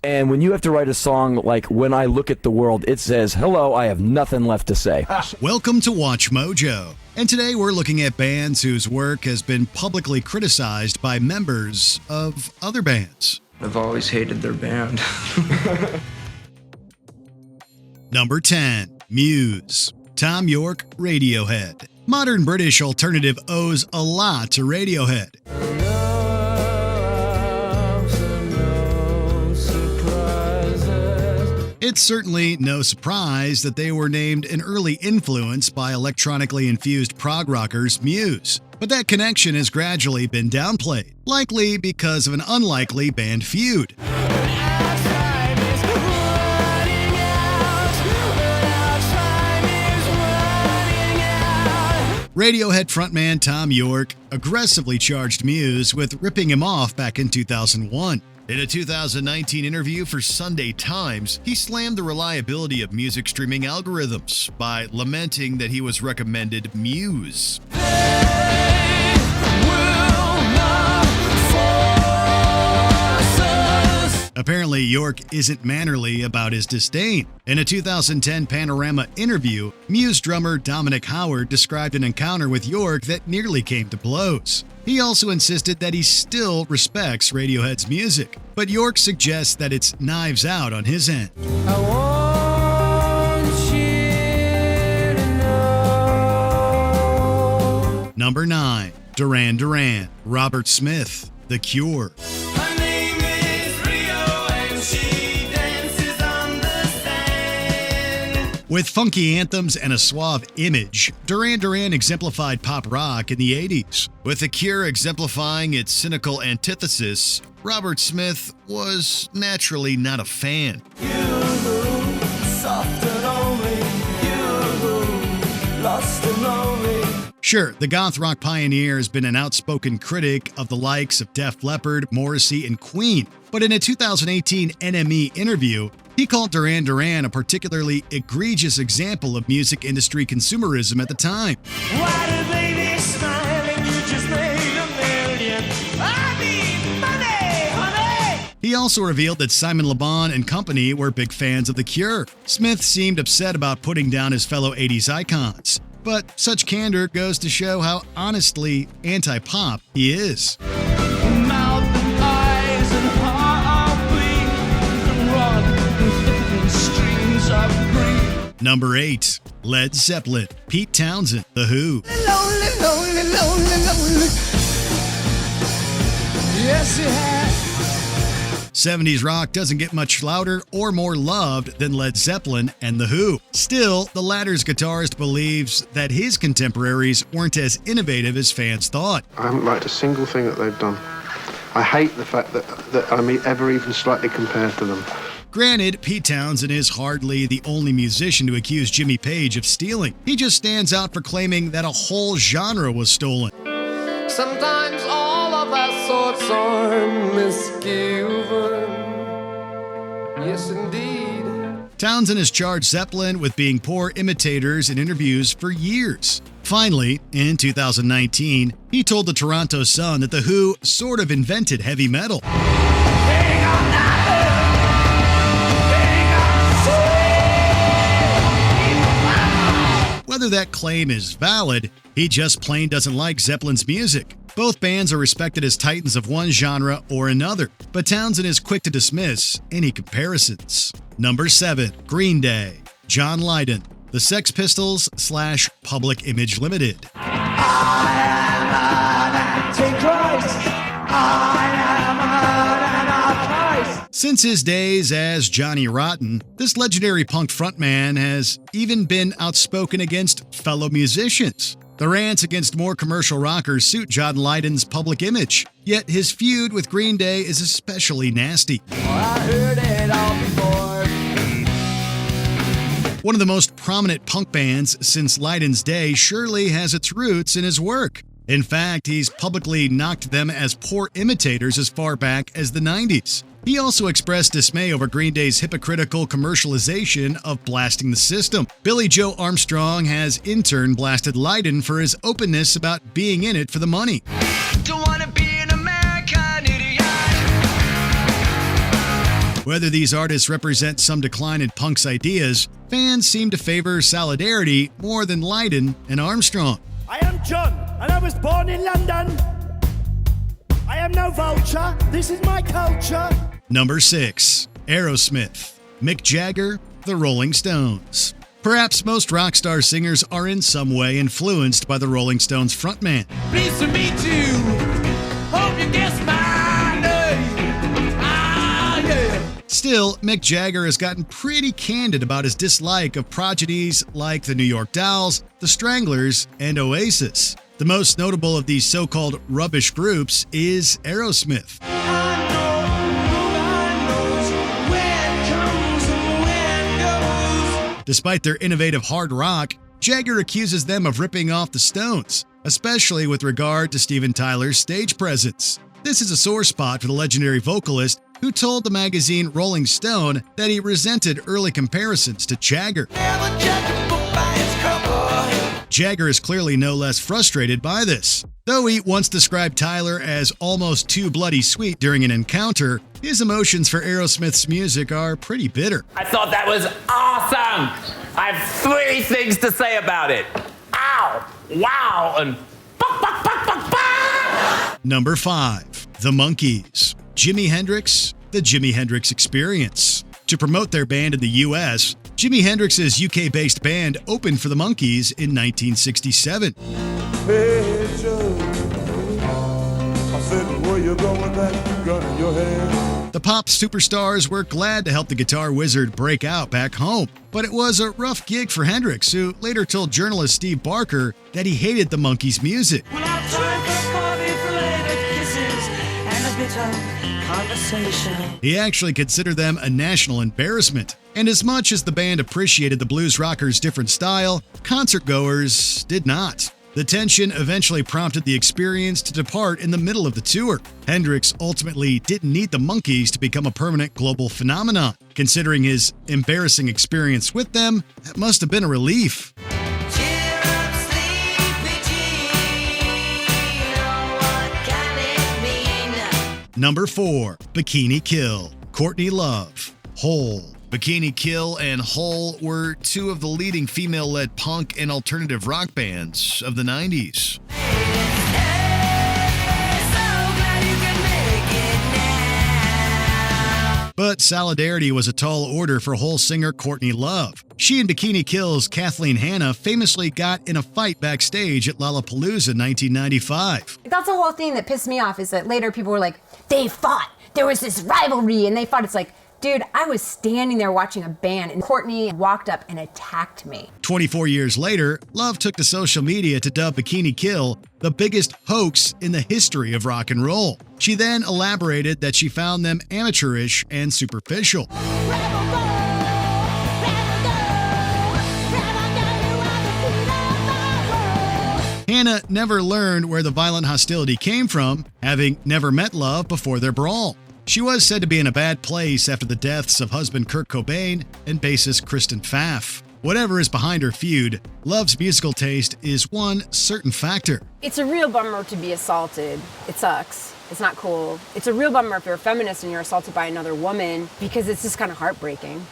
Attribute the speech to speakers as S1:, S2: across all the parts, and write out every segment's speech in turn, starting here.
S1: And when you have to write a song like When I Look at the World, it says, hello, I have nothing left to say.
S2: Welcome to Watch Mojo. And today we're looking at bands whose work has been publicly criticized by members of other bands.
S3: I've always hated their band.
S2: Number 10, Muse. Tom York, Radiohead. Modern British alternative owes a lot to Radiohead. It's certainly no surprise that they were named an early influence by electronically infused prog rockers Muse. But that connection has gradually been downplayed, likely because of an unlikely band feud. Radiohead frontman Tom York aggressively charged Muse with ripping him off back in 2001. In a 2019 interview for Sunday Times, he slammed the reliability of music streaming algorithms by lamenting that he was recommended Muse. Apparently, York isn't mannerly about his disdain. In a 2010 Panorama interview, Muse drummer Dominic Howard described an encounter with York that nearly came to blows. He also insisted that he still respects Radiohead's music, but York suggests that it's knives out on his end.
S4: I want you to know.
S2: Number 9, Duran Duran, Robert Smith, The Cure. With funky anthems and a suave image, Duran Duran exemplified pop rock in the 80s. With The Cure exemplifying its cynical antithesis, Robert Smith was naturally not a fan.
S4: You, soft and lonely, you, lost and lonely.
S2: Sure, the goth rock pioneer has been an outspoken critic of the likes of Def Leppard, Morrissey, and Queen. But in a 2018 NME interview, he called Duran Duran a particularly egregious example of music industry consumerism at the time.
S4: Why do they smile and you just made $1 million? I need money, honey!
S2: He also revealed that Simon Le Bon and company were big fans of The Cure. Smith seemed upset about putting down his fellow 80s icons. But such candor goes to show how honestly anti-pop he is.
S4: Mouth and eyes and heartbeat and run in streams of grief.
S2: Number 8, Led Zeppelin, Pete Townsend, The Who.
S4: Lonely, lonely, lonely, lonely. Yes, it has.
S2: 70s rock doesn't get much louder or more loved than Led Zeppelin and The Who. Still, the latter's guitarist believes that his contemporaries weren't as innovative as fans thought.
S5: I haven't liked a single thing that they've done. I hate the fact that I'm ever even slightly compared to them.
S2: Granted, Pete Townsend is hardly the only musician to accuse Jimmy Page of stealing. He just stands out for claiming that a whole genre was stolen.
S4: Sometimes all of our thoughts are misgiven. Yes, indeed.
S2: Townsend has charged Zeppelin with being poor imitators in interviews for years. Finally, in 2019, he told the Toronto Sun that The Who sort of invented heavy metal. Whether that claim is valid, he just plain doesn't like Zeppelin's music. Both bands are respected as titans of one genre or another, but Townsend is quick to dismiss any comparisons. Number 7, Green Day, John Lydon, The Sex Pistols / Public Image Limited.
S4: I am an antichrist. I am an antichrist.
S2: Since his days as Johnny Rotten, this legendary punk frontman has even been outspoken against fellow musicians. The rants against more commercial rockers suit John Lydon's public image, yet his feud with Green Day is especially nasty.
S4: I heard it all before.
S2: One of the most prominent punk bands since Lydon's day surely has its roots in his work. In fact, he's publicly knocked them as poor imitators as far back as the 90s. He also expressed dismay over Green Day's hypocritical commercialization of blasting the system. Billy Joe Armstrong has in turn blasted Lydon for his openness about being in it for the money.
S4: Don't wanna be an American idiot.
S2: Whether these artists represent some decline in punk's ideas, fans seem to favor Solidarity more than Lydon and Armstrong.
S4: I am John, and I was born in London. I am no vulture. This is my culture.
S2: Number 6. Aerosmith. Mick Jagger, The Rolling Stones. Perhaps most rock star singers are in some way influenced by the Rolling Stones frontman.
S4: Pleased to meet you. Hope you guess my name. Ah, yeah.
S2: Still, Mick Jagger has gotten pretty candid about his dislike of prodigies like the New York Dolls, the Stranglers, and Oasis. The most notable of these so-called rubbish groups is Aerosmith. Despite their innovative hard rock, Jagger accuses them of ripping off the Stones, especially with regard to Steven Tyler's stage presence. This is a sore spot for the legendary vocalist who told the magazine Rolling Stone that he resented early comparisons to Jagger. Jagger is clearly no less frustrated by this. Though he once described Tyler as almost too bloody sweet during an encounter, his emotions for Aerosmith's music are pretty bitter.
S6: I thought that was awesome! I have 3 things to say about it. Ow! Wow! And fuck, fuck, fuck, fuck, fuck!
S2: Number 5. The Monkees. Jimi Hendrix, The Jimi Hendrix Experience. To promote their band in the U.S., Jimi Hendrix's UK-based band opened for the Monkees in 1967.
S7: Hey, Joe, I said, where you going with that gun in your hand?
S2: The pop superstars were glad to help the guitar wizard break out back home, but it was a rough gig for Hendrix, who later told journalist Steve Barker that he hated the Monkees' music.
S4: Well, I took a party for later kisses and a bit of conversation.
S2: He actually considered them a national embarrassment. And as much as the band appreciated the blues rockers' different style, concertgoers did not. The tension eventually prompted the Experience to depart in the middle of the tour. Hendrix ultimately didn't need the Monkees to become a permanent global phenomenon. Considering his embarrassing experience with them, that must have been a relief.
S4: Cheer up, sleepy Jean. Oh, what can it mean?
S2: Number 4. Bikini Kill. Courtney Love. Hole. Bikini Kill and Hole were 2 of the leading female-led punk and alternative rock bands of the 90s. But Solidarity was a tall order for Hole singer Courtney Love. She and Bikini Kill's Kathleen Hanna famously got in a fight backstage at Lollapalooza in 1995.
S8: That's the whole thing that pissed me off, is that later people were like, they fought. There was this rivalry and they fought. It's like, dude, I was standing there watching a band and Courtney walked up and attacked me.
S2: 24 years later, Love took to social media to dub Bikini Kill the biggest hoax in the history of rock and roll. She then elaborated that she found them amateurish and superficial. Hannah never learned where the violent hostility came from, having never met Love before their brawl. She was said to be in a bad place after the deaths of husband Kurt Cobain and bassist Kristen Pfaff. Whatever is behind her feud, Love's musical taste is one certain factor.
S8: It's a real bummer to be assaulted. It sucks. It's not cool. It's a real bummer if you're a feminist and you're assaulted by another woman, because it's just kind of heartbreaking.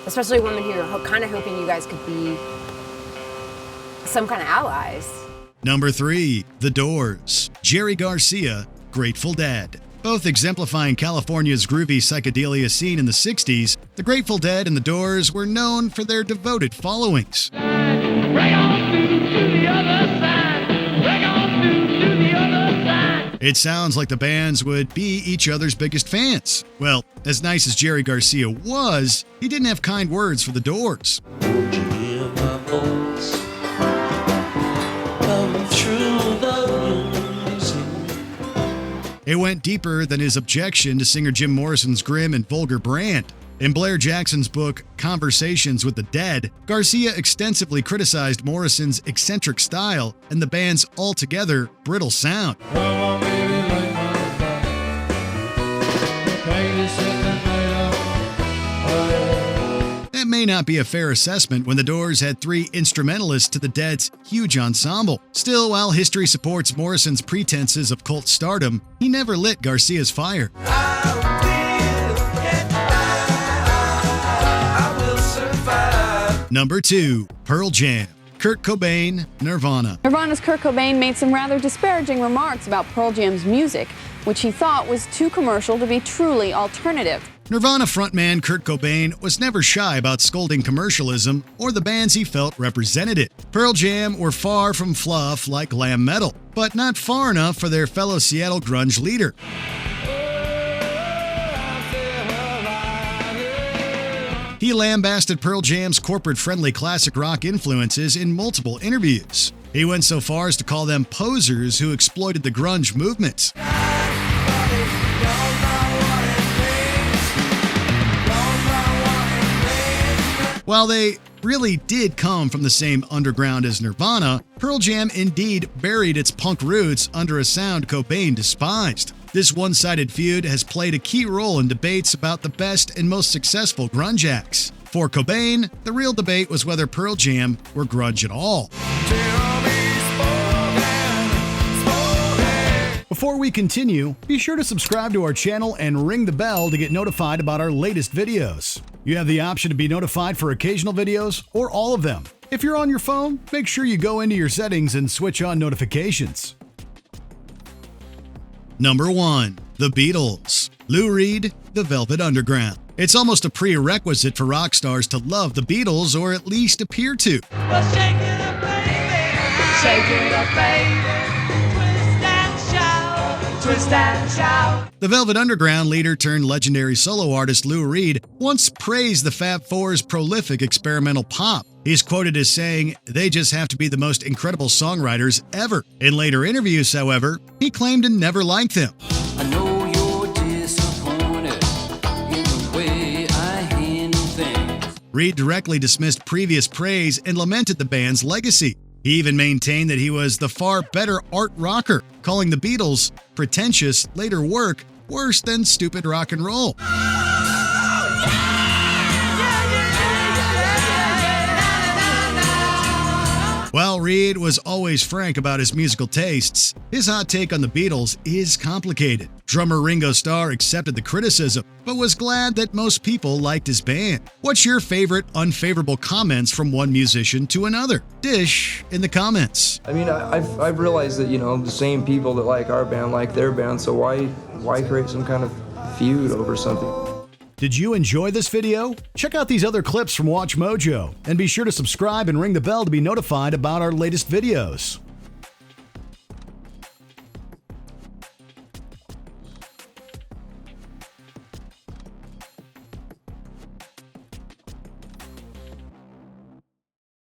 S8: Especially women who are kind of hoping you guys could be some kind of allies.
S2: Number 3. The Doors. Jerry Garcia, Grateful Dead. Both exemplifying California's groovy psychedelia scene in the 60s, the Grateful Dead and the Doors were known for their devoted followings.
S4: Break on through to the other side. Break on through to the other side.
S2: It sounds like the bands would be each other's biggest fans. Well, as nice as Jerry Garcia was, he didn't have kind words for the Doors.
S4: Would you hear my voice? Come through the music.
S2: It went deeper than his objection to singer Jim Morrison's grim and vulgar brand. In Blair Jackson's book, Conversations with the Dead, Garcia extensively criticized Morrison's eccentric style and the band's altogether brittle sound.
S7: Come on, baby, light my fire. Can you set the night on fire?
S2: That may not be a fair assessment when the Doors had 3 instrumentalists to the Dead's huge ensemble. Still, while history supports Morrison's pretenses of cult stardom, he never lit Garcia's fire.
S4: I will get back.
S2: Number 2. Pearl Jam. Kurt Cobain, Nirvana.
S9: Nirvana's Kurt Cobain made some rather disparaging remarks about Pearl Jam's music, which he thought was too commercial to be truly alternative.
S2: Nirvana frontman Kurt Cobain was never shy about scolding commercialism or the bands he felt represented it. Pearl Jam were far from fluff like glam metal, but not far enough for their fellow Seattle grunge leader. He lambasted Pearl Jam's corporate-friendly classic rock influences in multiple interviews. He went so far as to call them posers who exploited the grunge movement. While they really did come from the same underground as Nirvana, Pearl Jam indeed buried its punk roots under a sound Cobain despised. This one-sided feud has played a key role in debates about the best and most successful grunge acts. For Cobain, the real debate was whether Pearl Jam were grunge at all. Before we continue, be sure to subscribe to our channel and ring the bell to get notified about our latest videos. You have the option to be notified for occasional videos or all of them. If you're on your phone, make sure you go into your settings and switch on notifications. Number 1. The Beatles. Lou Reed, The Velvet Underground. It's almost a prerequisite for rock stars to love the Beatles, or at least appear to.
S4: Well, shake it up, baby. Shake it up, baby. Twist and shout.
S2: The Velvet Underground leader turned legendary solo artist Lou Reed once praised the Fab Four's prolific experimental pop. He's quoted as saying, "They just have to be the most incredible songwriters ever." In later interviews, however, he claimed to never like them.
S10: I know you're disappointed in the way I handle things.
S2: Reed directly dismissed previous praise and lamented the band's legacy. He even maintained that he was the far better art rocker, calling the Beatles' pretentious later work worse than stupid rock and roll. While Reed was always frank about his musical tastes, his hot take on the Beatles is complicated. Drummer Ringo Starr accepted the criticism, but was glad that most people liked his band. What's your favorite unfavorable comments from one musician to another? Dish in the comments.
S3: I mean, I've realized that, the same people that like our band like their band, so why create some kind of feud over something?
S2: Did you enjoy this video? Check out these other clips from WatchMojo, and be sure to subscribe and ring the bell to be notified about our latest videos.